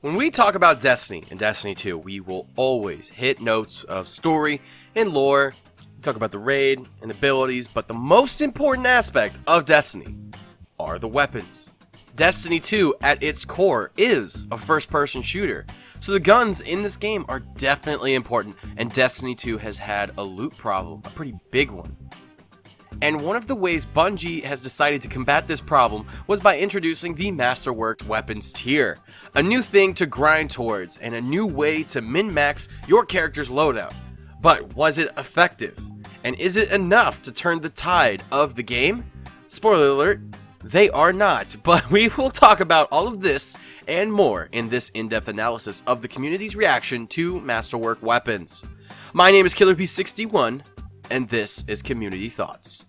When we talk about Destiny and Destiny 2, we will always hit notes of story and lore. We talk about the raid and abilities, but the most important aspect of Destiny are the weapons. Destiny 2, at its core, is a first-person shooter, so the guns in this game are definitely important, and Destiny 2 has had a loot problem, a pretty big one. And one of the ways Bungie has decided to combat this problem was by introducing the Masterworks weapons tier, a new thing to grind towards and a new way to min-max your character's loadout. But was it effective? And is it enough to turn the tide of the game? Spoiler alert, they are not, but we will talk about all of this and more in this in-depth analysis of the community's reaction to Masterwork weapons. My name is KillerP61, and this is Community Thoughts.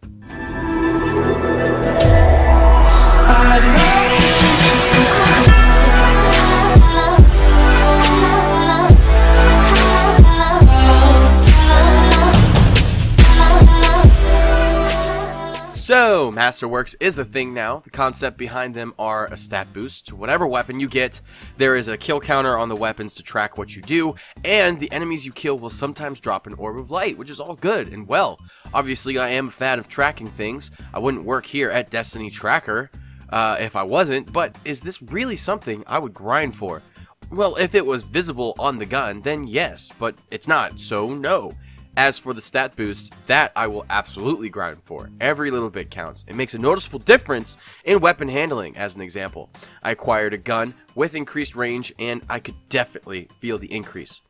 So, Masterworks is a thing now. The concept behind them are a stat boost to whatever weapon you get. There is a kill counter on the weapons to track what you do, and the enemies you kill will sometimes drop an orb of light, which is all good and well. Obviously, I am a fan of tracking things. I wouldn't work here at Destiny Tracker if I wasn't, but is this really something I would grind for? Well, if it was visible on the gun, then yes, but it's not, so no. As for the stat boost, that I will absolutely grind for. Every little bit counts. It makes a noticeable difference in weapon handling, as an example. I acquired a gun with increased range, and I could definitely feel the increase.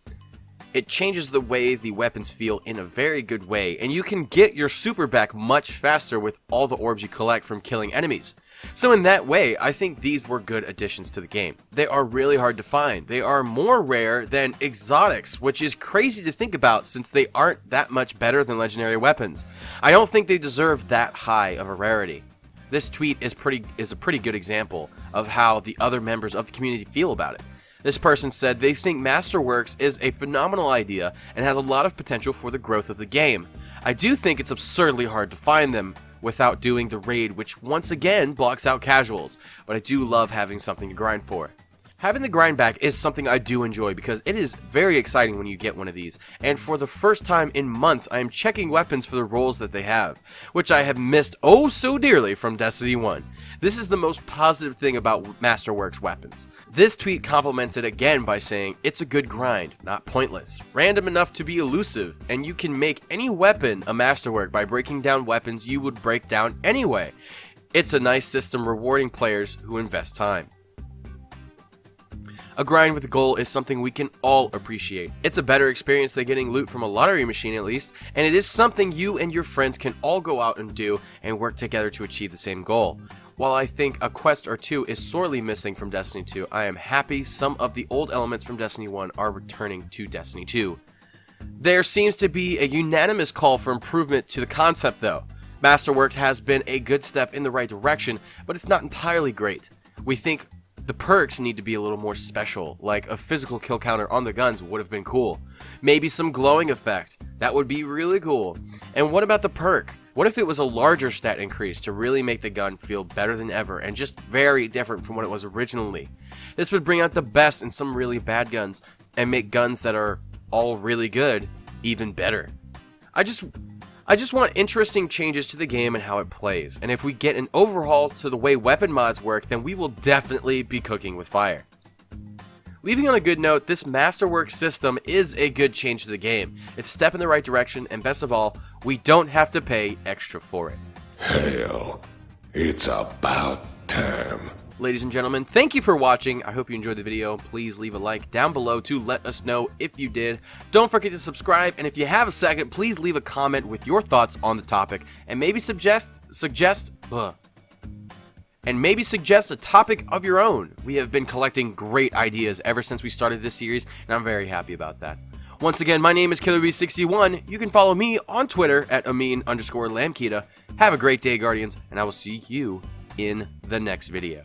It changes the way the weapons feel in a very good way, and you can get your super back much faster with all the orbs you collect from killing enemies. So in that way, I think these were good additions to the game. They are really hard to find. They are more rare than exotics, which is crazy to think about since they aren't that much better than legendary weapons. I don't think they deserve that high of a rarity. This tweet is a pretty good example of how the other members of the community feel about it. This person said they think Masterworks is a phenomenal idea and has a lot of potential for the growth of the game. I do think it's absurdly hard to find them without doing the raid, which once again blocks out casuals, but I do love having something to grind for. Having the grind back is something I do enjoy because it is very exciting when you get one of these, and for the first time in months I am checking weapons for the roles that they have, which I have missed oh so dearly from Destiny 1. This is the most positive thing about Masterworks weapons. This tweet compliments it again by saying, it's a good grind, not pointless, random enough to be elusive, and you can make any weapon a masterwork by breaking down weapons you would break down anyway. It's a nice system rewarding players who invest time. A grind with a goal is something we can all appreciate. It's a better experience than getting loot from a lottery machine at least, and it is something you and your friends can all go out and do and work together to achieve the same goal. While I think a quest or two is sorely missing from Destiny 2, I am happy some of the old elements from Destiny 1 are returning to Destiny 2. There seems to be a unanimous call for improvement to the concept though. Masterworks has been a good step in the right direction, but it's not entirely great. We think the perks need to be a little more special, like a physical kill counter on the guns would have been cool. Maybe some glowing effect, that would be really cool. And what about the perk? What if it was a larger stat increase to really make the gun feel better than ever and just very different from what it was originally? This would bring out the best in some really bad guns and make guns that are all really good even better. I just want interesting changes to the game and how it plays, and if we get an overhaul to the way weapon mods work, then we will definitely be cooking with fire. Leaving on a good note, this Masterworks system is a good change to the game. It's a step in the right direction, and best of all, we don't have to pay extra for it. Hell, it's about time. Ladies and gentlemen, thank you for watching. I hope you enjoyed the video. Please leave a like down below to let us know if you did. Don't forget to subscribe, and if you have a second, please leave a comment with your thoughts on the topic, and maybe suggest a topic of your own. We have been collecting great ideas ever since we started this series, and I'm very happy about that. Once again, my name is KillerB61. You can follow me on Twitter at Amin_Lamkita. Have a great day, Guardians, and I will see you in the next video.